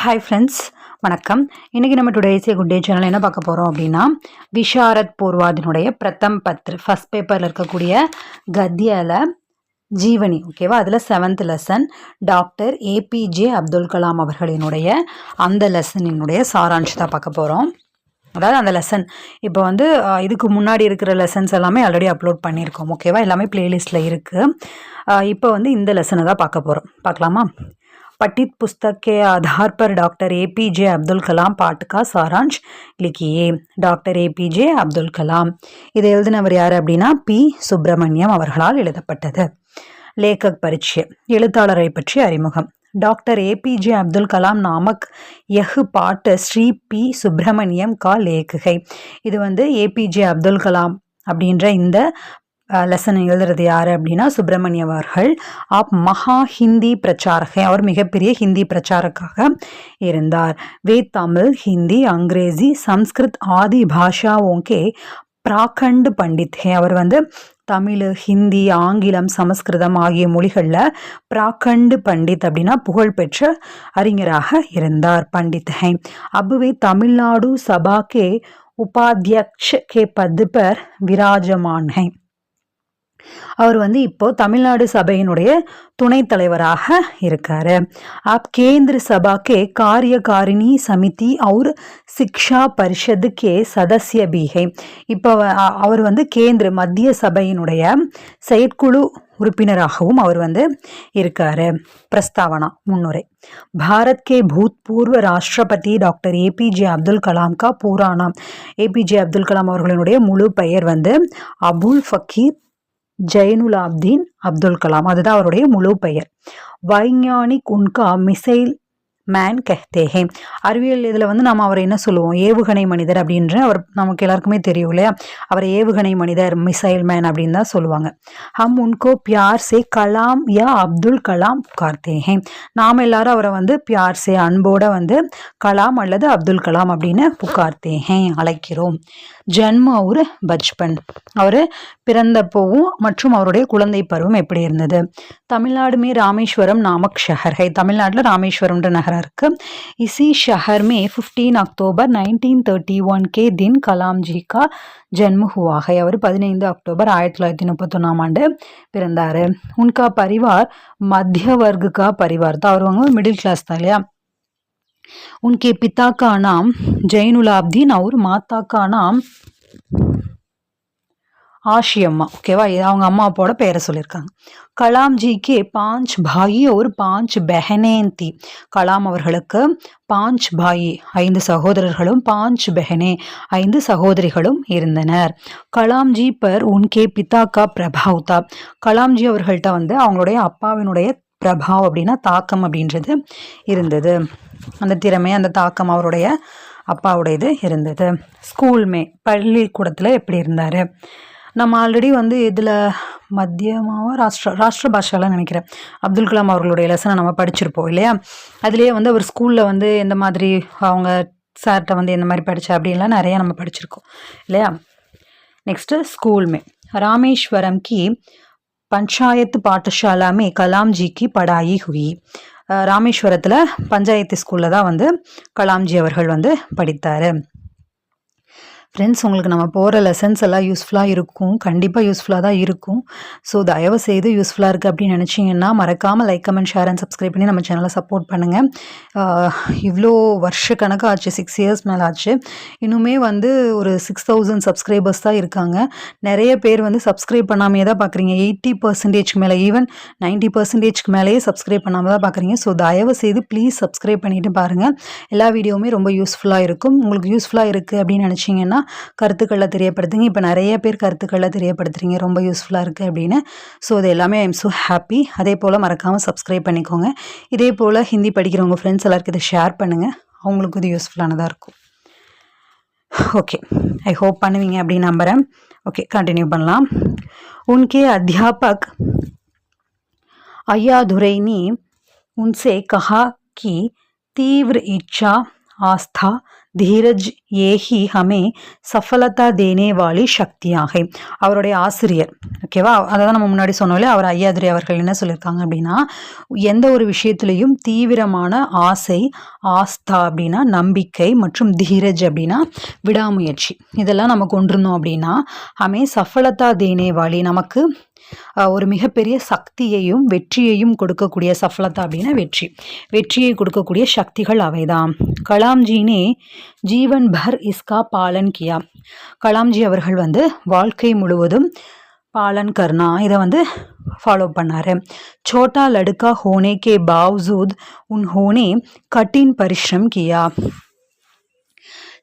Hi friends, வணக்கம். இன்றைக்கி நம்ம today is a good day channel என்ன பார்க்க போகிறோம் அப்படின்னா, விஷாரத் பூர்வாதினுடைய பிரதம் பத்ர் ஃபஸ்ட் பேப்பரில் இருக்கக்கூடிய கத்தியால ஜீவனி, ஓகேவா? அதில் 7th lesson doctor APJ Abdul Kalam அவர்களினுடைய அந்த லெசனினுடைய சாராம்சத்தை பார்க்க போகிறோம். அதாவது அந்த லெசன் இப்போ வந்து இதுக்கு முன்னாடி இருக்கிற லெசன்ஸ் எல்லாமே ஆல்ரெடி அப்லோட் பண்ணியிருக்கோம், ஓகேவா? எல்லாமே பிளேலிஸ்ட்டில் இருக்குது. இப்போ வந்து இந்த லெசனை தான் பார்க்க போகிறோம். பார்க்கலாமா? पठित पुस्तक के आधार पर डॉक्टर APJ अब्दुल कलाम पाठ का सारांश लिखिए. டாக்டர் ஏபிஜே அப்துல் கலாம் இதை எழுதினவர் யார் அப்படின்னா பி சுப்பிரமணியம் அவர்களால் எழுதப்பட்டது. லேखक परिचय, எழுத்தாளரை பற்றி அறிமுகம். डॉक्टर APJ अब्दुल कलाम नामक यह पाठ श्री पी सुब्रमण्यम का लेख है. இது வந்து ஏபிஜே அப்துல் கலாம் அப்படின்ற இந்த லெசன் எழுதுறது யார் அப்படின்னா சுப்பிரமணியம் அவர்கள். ஆப் மகா ஹிந்தி பிரச்சாரக, அவர் மிகப்பெரிய ஹிந்தி பிரச்சாரக்காக இருந்தார். வே தமிழ், ஹிந்தி, அங்கிரேசி, சம்ஸ்கிருத் ஆதி பாஷாவோங்கே பிராகண்ட் பண்டித். அவர் வந்து தமிழ், ஹிந்தி, ஆங்கிலம், சமஸ்கிருதம் ஆகிய மொழிகளில் பிராகண்ட் பண்டித் அப்படின்னா புகழ்பெற்ற அறிஞராக இருந்தார். பண்டித் ஹை. அபுவே தமிழ்நாடு சபா கே உபாத்தியக்ஷ கே பத் பர் விராஜமான் ஹை. அவர் வந்து இப்போ தமிழ்நாடு சபையினுடைய துணைத் தலைவராக இருக்காரு. आप केंद्र सभा के कार्यकारिणी समिति और शिक्षा परिषद के सदस्य भी है. இப்போ அவர் வந்து கேந்திர மத்திய சபையினுடைய செயற்குழு உறுப்பினராகவும் அவர் வந்து இருக்காரு. பிரஸ்தாவனா முன்னுரை. भारत के भूतपूर्व राष्ट्रपति डॉक्टर APJ अब्दुल कलाम का पूरा नाम. APJ अब्दुल कलाम அவர்களுடைய முழு பெயர் வந்து அபுல் ஃபக்கீர் ஜைனுலாப்தீன் அப்துல் கலாம், அதுதான் அவருடைய முழு பெயர். வைஞானிக் உன்கா மிசைல் மேன் கஹ்தே ஹே. அறிவியல் இதில் வந்து நம்ம அவரை என்ன சொல்லுவோம்? ஏவுகணை மனிதர் அப்படின்ற அவர் நமக்கு எல்லாருக்குமே தெரியும் இல்லையா? அவர் ஏவுகணை மனிதர், மிசைல் மேன் அப்படின்னு தான் சொல்லுவாங்க. ஹம் உன்கோ பியார் சே கலாம் யா அப்துல் கலாம் புகார்த்தே ஹே. நாம் எல்லாரும் அவரை வந்து பியார் சே அன்போட வந்து கலாம் அல்லது அப்துல் கலாம் அப்படின்னு புகார்த்தே ஹே அழைக்கிறோம். ஜன்ம ஒரு பச்பன், அவர் பிறந்தப்போவும் மற்றும் அவருடைய குழந்தை பருவம் எப்படி இருந்தது? தமிழ்நாடுமே ராமேஸ்வரம் நாமக் ஷஹர் ஹை. தமிழ்நாட்டில் ராமேஸ்வரம்ன்ற நகரம் இருக்கு. इसी शहर में 15 अक्टूबर 1931 के दिन कलाम जी का जन्म हुआ है. அவர் 15 அக்டோபர் 1931 ஆண்டு பிறந்தாரு. उनका परिवार मध्य वर्ग का परिवार था. அவர் வந்து மிடில் கிளாஸ் தான் இல்லையா? उनके पिता का नाम जैनुलाब्दीन और माता का नाम ஆஷி அம்மா, ஓகேவா? அவங்க அம்மா அப்பாவோட பேரை சொல்லியிருக்காங்க. கலாம் ஜி கே 5 பாயி ஒரு 5 பெஹனேன் தி. கலாம் அவர்களுக்கு 5 பாயி 5 சகோதரர்களும் 5 பெஹனே 5 சகோதரிகளும் இருந்தனர். கலாம் ஜி பர் உன்கே பிதா கா பிரபாவ் தா. கலாம் ஜி அவர்கள்ட்ட வந்து அவங்களுடைய அப்பாவினுடைய பிரபாவ் அப்படின்னா தாக்கம் அப்படின்றது இருந்தது. அந்த திறமை, அந்த தாக்கம் அவருடைய அப்பாவுடையது இருந்தது. ஸ்கூல்மே, பள்ளிக்கூடத்தில் எப்படி இருந்தார்? நம்ம ஆல்ரெடி வந்து இதில் மத்தியமாக ராஷ்டிர பாஷாலாம் நினைக்கிறேன் அப்துல் கலாம் அவர்களுடைய லெசனை நம்ம படிச்சிருப்போம் இல்லையா? அதுலேயே வந்து அவர் ஸ்கூலில் வந்து எந்த மாதிரி அவங்க சார்கிட்ட வந்து எந்த மாதிரி படித்தா அப்படின்லாம் நிறையா நம்ம படிச்சிருக்கோம் இல்லையா? நெக்ஸ்ட்டு ஸ்கூல்மே. ராமேஸ்வரம் கி பஞ்சாயத்து பாடசாலா மே கலாம் ஜி கி படாயி ஹுயி. ராமேஸ்வரத்தில் பஞ்சாயத்து ஸ்கூலில் தான் வந்து கலாம்ஜி அவர்கள் வந்து படித்தார். ஃப்ரெண்ட்ஸ், உங்களுக்கு நம்ம போகிற லெசன்ஸ் எல்லாம் யூஸ்ஃபுல்லாக இருக்கும், கண்டிப்பாக யூஸ்ஃபுல்லாக தான் இருக்கும். ஸோ தயவு செய்து யூஸ்ஃபுல்லாக இருக்குது அப்படின்னு நினச்சிங்கன்னா மறக்காமல் like, comment, share and subscribe பண்ணி நம்ம சேனலை சப்போர்ட் பண்ணுங்கள். இவ்வளோ வருஷ கணக்காக ஆச்சு, 6 இயர்ஸ் மேலே ஆச்சு. இன்னுமே வந்து ஒரு 6000 சப்ஸ்கிரைபர்ஸ் தான் இருக்காங்க. நிறைய பேர் வந்து சப்ஸ்கிரைப் பண்ணாமே தான் பார்க்குறீங்க. 80% மேலே, ஈவன் 90% மேலேயே சப்ஸ்கிரைப் பண்ணாமல் தான் பார்க்குறீங்க. ஸோ தயவு செய்து ப்ளீஸ் சப்ஸ்கிரைப் பண்ணிவிட்டு பாருங்கள். எல்லா வீடியோவுமே ரொம்ப யூஸ்ஃபுல்லாக இருக்கும். உங்களுக்கு யூஸ்ஃபுல்லாக இருக்குது அப்படின்னு நினச்சிங்கன்னா கருத்துக்களை தெரியப்படுத்துங்க. இப்போ நிறைய பேர் கருத்துக்களை தெரியப்படுத்துறீங்க ரொம்ப யூஸ்ஃபுல்லாக இருக்குது அப்படின்னு. ஸோ அது எல்லாமே ஐ எம் ஸோ ஹாப்பி. அதே போல் மறக்காமல் சப்ஸ்கிரைப் பண்ணிக்கோங்க. இதே போல் ஹிந்தி படிக்கிறவங்க ஃப்ரெண்ட்ஸ் எல்லாருக்கும் இதை ஷேர் பண்ணுங்கள், அவங்களுக்கும் இது யூஸ்ஃபுல்லானதாக இருக்கும். ஓகே, ஐ ஹோப் பண்ணுவீங்க அப்படின்னு நம்புகிறேன். ஓகே, கண்டினியூ பண்ணலாம். உன்கே அத்தியாபக் अय्यादुरै ने उनसे कहा कि तीव्र इच्छा, आस्था, धीरज ये ही हमें சஃபலதா தேனே வாலி சக்தியாக. அவருடைய ஆசிரியர், ஓகேவா, அதான் நம்ம முன்னாடி சொன்னோம்ல, அவர் ஐயாதுரை அவர்கள் என்ன சொல்லியிருக்காங்க அப்படின்னா, எந்த ஒரு விஷயத்திலையும் தீவிரமான ஆசை, ஆஸ்தா அப்படின்னா நம்பிக்கை, மற்றும் தீரஜ் அப்படின்னா விடாமுயற்சி, இதெல்லாம் நம்ம கொண்டிருந்தோம் அப்படின்னா ஹமே சஃபலதா தேனே வாலி, நமக்கு ஒரு மிகப்பெரிய சக்தியையும் வெற்றியையும் கொடுக்கக்கூடிய, சஃபலதா அப்படின்னா வெற்றி, வெற்றியை கொடுக்கக்கூடிய சக்திகள் அவைதான். கலாம்ஜினே ஜீவன் பர் இஸ்கா பாலன் கியா. கலாம்ஜி அவர்கள் வந்து வாழ்க்கை முழுவதும் பாலன் கர்னா, இதை வந்து ஃபாலோ பண்ணாரு. சோட்டா லடுக்கா ஹோனே கே பாவ்ஜூத் உன்ஹோனே கட்டின் பரிஷ்ரம் கியா.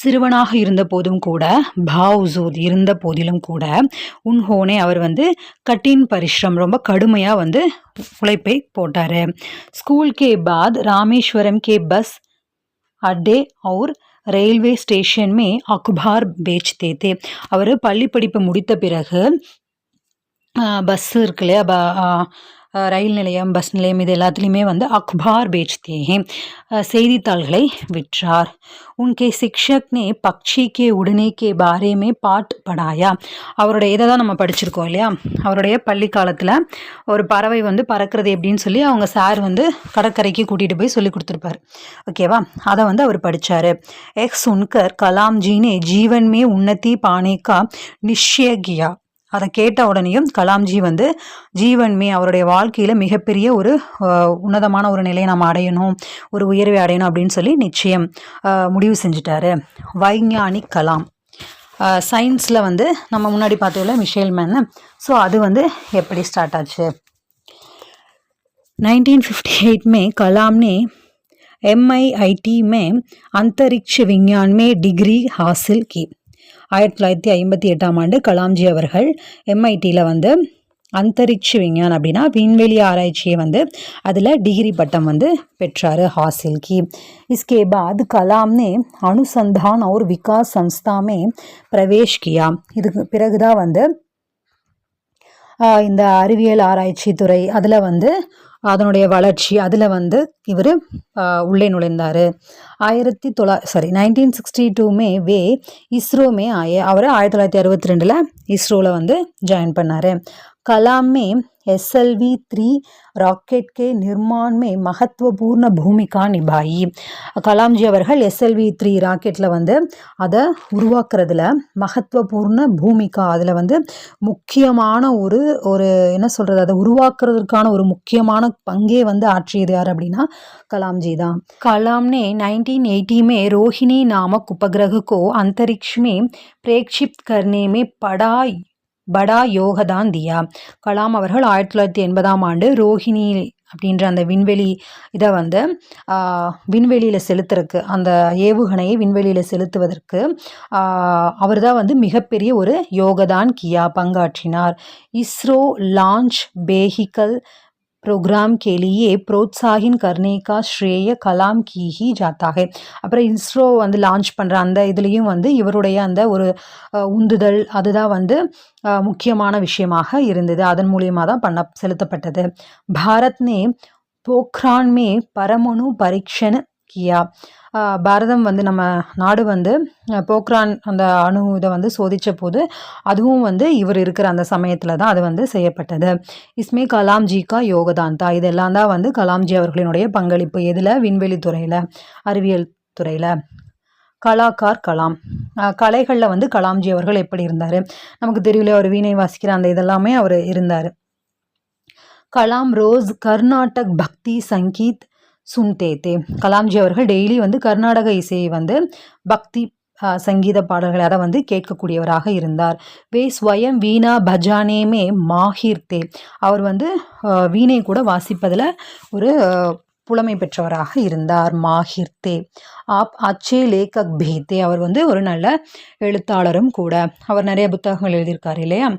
சிறுவனாக இருந்த போதும் கூட, பாவ்ஜூத் இருந்த போதிலும் கூட, உன்ஹோனே அவர் வந்து கட்டின் பரிஷ்ரம் ரொம்ப கடுமையாக வந்து உழைப்பை போட்டார். ஸ்கூல் கே பாத் ராமேஸ்வரம் கே பஸ் அட்டே और ரயில்வே ஸ்டேஷன் மே அக்பார் बेचते थे. அவர் பள்ளி படிப்பு முடித்த பிறகு பஸ் இருக்கு இல்லையா, ரயில் நிலையம், பஸ் நிலையம், இது எல்லாத்துலேயுமே வந்து அக்பார் बेचते हैं, செய்தித்தாள்களை விற்றார். உன்கே சிக்ஷக் நே பக்ஷி கே உடனே கே பாரே மே பாட் படாயா. அவருடைய இதை தான் நம்ம படிச்சிருக்கோம் இல்லையா, அவருடைய பள்ளி காலத்தில் ஒரு பறவை வந்து பறக்கிறது எப்படின்னு சொல்லி அவங்க சார் வந்து கடற்கரைக்கு கூட்டிகிட்டு போய் சொல்லி கொடுத்துருப்பார், ஓகேவா, அதை வந்து அவர் படித்தார். எக் சுன்கர் கலாம்ஜினே ஜீவன் மே உன்னதி பானேக்கா நிச்சய கியா. அதை கேட்ட உடனேயும் கலாம்ஜி வந்து ஜீவன்மே, அவருடைய வாழ்க்கையில் மிகப்பெரிய ஒரு உன்னதமான ஒரு நிலையை நம்ம அடையணும், ஒரு உயர்வை அடையணும் அப்படின்னு சொல்லி நிச்சயம் முடிவு செஞ்சுட்டாரு. வைஞானிக் கலாம், சயின்ஸில் வந்து நம்ம முன்னாடி பார்த்தோம்ல மிஷேல் மேன், ஸோ அது வந்து எப்படி ஸ்டார்ட் ஆச்சு. 1958 में कलाम ने MIT में अंतरिक्ष विज्ञान में डिग्री हासिल की. 1958ஆம் ஆண்டு கலாம்ஜி அவர்கள் MITயில் வந்து அந்தரிக்ஷ விஞ்ஞான் அப்படின்னா விண்வெளி ஆராய்ச்சியை வந்து அதில் டிகிரி பட்டம் வந்து பெற்றார், ஹாசில் கி. इसके बाद कलाम ने अनुसंधान और विकास संस्था में प्रवेश किया. இதுக்கு பிறகுதான் வந்து இந்த அறிவியல் ஆராய்ச்சி துறை, அதில் வந்து அதனுடைய வளர்ச்சி, அதில் வந்து இவர் உள்ளே நுழைந்தார். 1962 மே வே இஸ்ரோ மே அவர் 1962 இஸ்ரோவில் வந்து ஜாயின் பண்ணார். कलाम में SLV-3 ராக்கெட் கே நிர்மாண் மே மகத்துவபூர்ண பூமிகா நிபாயி. கலாம்ஜி அவர்கள் SLV-3 ராக்கெட்டில் வந்து அதை உருவாக்குறதுல மகத்துவபூர்ண பூமிகா, அதில் வந்து முக்கியமான ஒரு என்ன சொல்கிறது, அதை உருவாக்குறதுக்கான ஒரு முக்கியமான பங்கே வந்து ஆற்றியது யார் அப்படின்னா கலாம்ஜி தான். कलाम ने 1980 में रोहिणी नामक उपग्रह को अंतरिक्ष में प्रेक्षित करने में படா யோகதான் தியா. கலாம் அவர்கள் 1980ஆம் ஆண்டு ரோஹிணி அப்படின்ற அந்த விண்வெளி இதை வந்து விண்வெளியில் செலுத்துறதுக்கு, அந்த ஏவுகணையை விண்வெளியில் செலுத்துவதற்கு அவர் தான் வந்து மிகப்பெரிய ஒரு யோகதான் கியா, பங்காற்றினார். இஸ்ரோ லான்ச் वेहिकल प्रोग्राम के लिए प्रोत्साहित करने का श्रेय कलाम की ही जाता है. அப்புறம் இஸ்ரோ வந்து லான்ச் பண்ணுற அந்த இதுலேயும் வந்து இவருடைய அந்த ஒரு உந்துதல், அதுதான் வந்து முக்கியமான விஷயமாக இருந்தது, அதன் மூலியமாக தான் செலுத்தப்பட்டது. பாரத் நே போக்ரான் மே பரமணு பரீட்சண கியா. பாரதம் வந்து நம்ம நாடு வந்து போக்ரான் அந்த அணு இதை வந்து சோதித்த போது அதுவும் வந்து இவர் இருக்கிற அந்த சமயத்தில் தான் அது வந்து செய்யப்பட்டது. இஸ்மே கலாம்ஜிக்கா யோகதான் தான், இதெல்லாம் தான் வந்து கலாம்ஜி அவர்களினுடைய பங்களிப்பு. எதில்? விண்வெளி துறையில், அறிவியல் துறையில். கலாக்கார் கலாம், கலைகளில் வந்து கலாம்ஜி அவர்கள் எப்படி இருந்தார் நமக்கு தெரியல, அவர் வீணை வாசிக்கிற அந்த இதெல்லாமே அவர் இருந்தார். கலாம் ரோஸ் கர்நாடக் பக்தி சங்கீத் சுன்தேத்தே. கலாம்ஜி அவர்கள் டெய்லி வந்து கர்நாடக இசையை வந்து பக்தி சங்கீத பாடல்களை அதை வந்து கேட்கக்கூடியவராக இருந்தார். வே ஸ்வயம் வீணா பஜானேமே மாஹிர்தே. அவர் வந்து வீணை கூட வாசிப்பதில் ஒரு புலமை பெற்றவராக இருந்தார். மாஹிர்தே. ஆப் அச்சே லேகக் பேத்தே. அவர் வந்து ஒரு நல்ல எழுத்தாளரும் கூட, அவர் நிறைய புத்தகங்கள் எழுதியிருக்காரு இல்லையா.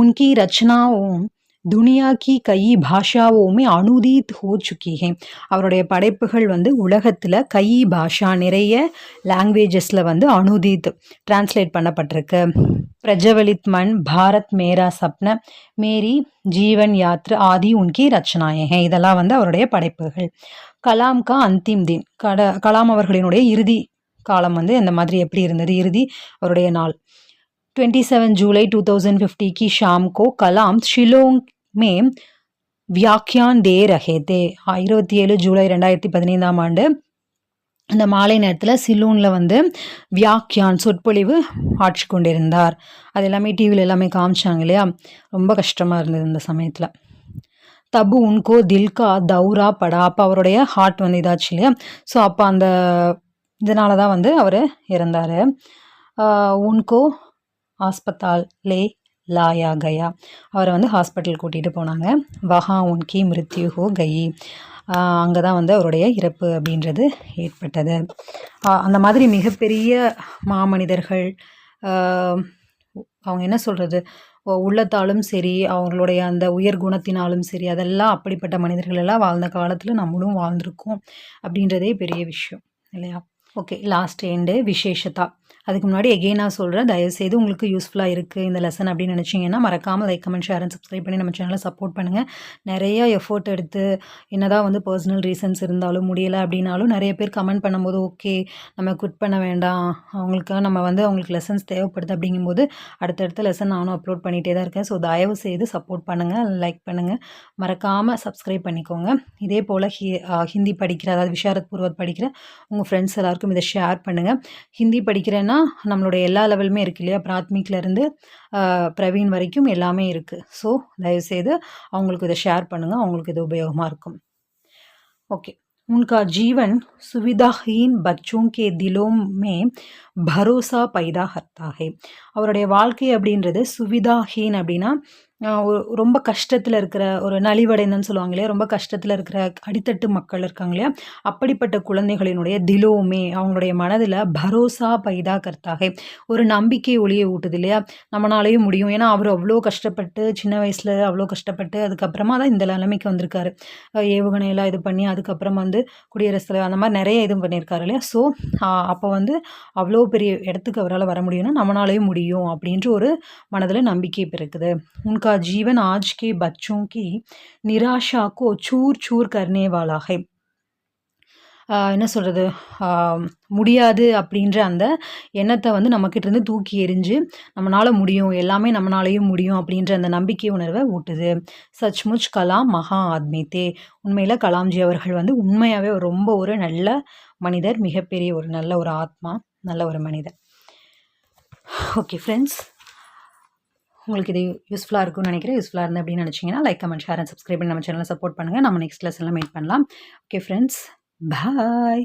உன்கி ரச்சனாவும் துனியா கி கை பாஷாவோமே அனுதீத் ஹோ சுக்கி ஹே. அவருடைய படைப்புகள் வந்து உலகத்தில் கை பாஷா, நிறைய லாங்குவேஜஸில் வந்து அனுதீத் டிரான்ஸ்லேட் பண்ணப்பட்டிருக்கு. பிரஜவலித் மன், பாரத் மேரா சப்ன, மேரி ஜீவன் யாத்ரா ஆதி உன்கி ரச்சனாயே ஹே. இதெல்லாம் வந்து அவருடைய படைப்புகள். கலாம் கா அந்திம் தின், கலாம் அவர்களினுடைய இறுதி காலம் வந்து அந்த மாதிரி எப்படி இருந்தது, இறுதி அவருடைய நாள். 27 ஜூலை 2050 की शाम को कलाम शिलोंग में व्याख्यान दे रहे थे. 27 ஜூலை 2015ஆம் ஆண்டு அந்த மாலை நேரத்தில் சிலூனில் வந்து வியாக்கியான் சொற்பொழிவு ஆட்சி கொண்டிருந்தார். அது எல்லாமே டிவியில் எல்லாமே காமிச்சாங்க இல்லையா, ரொம்ப கஷ்டமாக இருந்தது இந்த சமயத்தில். தபு உன்கோ தில்கா தௌரா படா, அப்போ அவருடைய ஹார்ட் வந்து இதாச்சு இல்லையா, ஸோ அப்போ அந்த இதனால தான் வந்து அவர் இறந்தார். உன்கோ ஹாஸ்பத்தால் லே லாயா கயா, அவரை வந்து ஹாஸ்பிட்டல் கூட்டிகிட்டு போனாங்க. வஹா உன்கி மிருத்யு ஹோ கயி, அங்கே தான் வந்து அவருடைய இறப்பு அப்படின்றது ஏற்பட்டது. அந்த மாதிரி மிகப்பெரிய மாமனிதர்கள், அவங்க என்ன சொல்கிறது, உள்ளத்தாலும் சரி அவங்களுடைய அந்த உயர் குணத்தினாலும் சரி, அதெல்லாம் அப்படிப்பட்ட மனிதர்கள் எல்லாம் வாழ்ந்த காலத்தில் நம்மளும் வாழ்ந்திருக்கோம் அப்படின்றதே பெரிய விஷயம் இல்லையா. ஓகே, லாஸ்ட் எண்டு விசேஷதா. அதுக்கு முன்னாடி எகெயின் நான் சொல்கிறேன், தயவுசெய்து உங்களுக்கு யூஸ்ஃபுல்லாக இருக்குது இந்த லெசன் அப்படின்னு நினச்சிங்கன்னா மறக்காமல் like, comment, share and subscribe பண்ணி நம்ம சேனலை சப்போர்ட் பண்ணுங்கள். நிறைய எஃபோர்ட் எடுத்து என்னதான் வந்து பர்சனல் ரீசன்ஸ் இருந்தாலும் முடியலை அப்படின்னாலும் நிறைய பேர் கமெண்ட் பண்ணும்போது ஓகே நம்ம குவிட் பண்ண வேண்டாம், அவங்களுக்காக நம்ம வந்து அவங்களுக்கு லெசன்ஸ் தேவைப்படுது அப்படிங்கும்போது அடுத்தடுத்த லெசன் நானும் அப்லோட் பண்ணிகிட்டே தான் இருக்கேன். ஸோ தயவு செய்து சப்போர்ட் பண்ணுங்கள், லைக் பண்ணுங்கள், மறக்காமல் சப்ஸ்கிரைப் பண்ணிக்கோங்க. இதே போல் ஹிந்தி படிக்கிற, அதாவது விஷாரத் பூர்வத் படிக்கிற உங்கள் ஃப்ரெண்ட்ஸ் எல்லாருக்கும் இதை ஷேர் பண்ணுங்கள். ஹிந்தி படிக்கிறேன்னா நம்மளுடைய எல்லா லெவலுமே இருக்குது இல்லையா, பிராத்மிக்லேருந்து பிரவீன் வரைக்கும் எல்லாமே இருக்குது. ஸோ தயவுசெய்து அவங்களுக்கு இதை ஷேர் பண்ணுங்கள், அவங்களுக்கு இது உபயோகமாக இருக்கும். ஓகே, उनका जीवन सुविधाहीन बच्चों के दिलों में भरोसा पैदा करता है. அவருடைய வாழ்க்கை அப்படின்றது சுவிதாஹீன் அப்படின்னா ரொம்ப கஷ்டத்தில் இருக்கிற ஒரு நலிவடைந்தன்னு சொல்லுவாங்க இல்லையா, ரொம்ப கஷ்டத்தில் இருக்கிற அடித்தட்டு மக்கள் இருக்காங்க இல்லையா, அப்படிப்பட்ட குழந்தைகளினுடைய திலோமே, அவங்களுடைய மனதில் பரோசா பைதா கர்த்தாக, ஒரு நம்பிக்கை ஒளியை ஊட்டுது இல்லையா, நம்மளாலேயும் முடியும். ஏன்னா அவர் அவ்வளோ கஷ்டப்பட்டு சின்ன வயசில் அவ்வளோ கஷ்டப்பட்டு அதுக்கப்புறமா தான் இந்த நிலைமைக்கு வந்திருக்காரு. ஏவுகணையெல்லாம் இது பண்ணி அதுக்கப்புறம் வந்து குடியரசுத் தலைவர் அந்த மாதிரி நிறைய இது பண்ணியிருக்காரு இல்லையா. ஸோ அப்போ வந்து அவ்வளோ பெரிய இடத்துக்கு அவரால் வர முடியும்னா நம்மளாலேயும் முடியும் அப்படின்ற ஒரு மனதில் நம்பிக்கை பிறக்குது. उनका जीवन आज के बच्चों की निराशा को चूर चूर करने वाला है. என்ன சொல்கிறது, முடியாது அப்படின்ற அந்த எண்ணத்தை வந்து நம்மக்கிட்டேருந்து தூக்கி எறிஞ்சு நம்மளால் முடியும், எல்லாமே நம்மளாலேயும் முடியும் அப்படின்ற அந்த நம்பிக்கை உணர்வை ஊட்டுது. சச்முச் கலாம் மகா ஆத்மி தே, உண்மையில் கலாம்ஜி அவர்கள் வந்து உண்மையாகவே ரொம்ப ஒரு நல்ல மனிதர், மிகப்பெரிய ஒரு நல்ல ஒரு ஆத்மா, நல்ல ஒரு மனிதர். ஓகே ஃப்ரெண்ட்ஸ், உங்களுக்கு இது யூஸ்ஃபுல்லாக இருக்கும்னு நினைக்கிறேன். யூஸ்ஃபுல்லாக இருந்து அப்படின்னு நினச்சிங்கன்னா like, comment, share and subscribe பண்ணி நம்ம சேனலை சப்போர்ட் பண்ணுங்கள். நம்ம நெக்ஸ்ட் லெசனில் மீட் பண்ணலாம். ஓகே ஃப்ரெண்ட்ஸ், பாய்.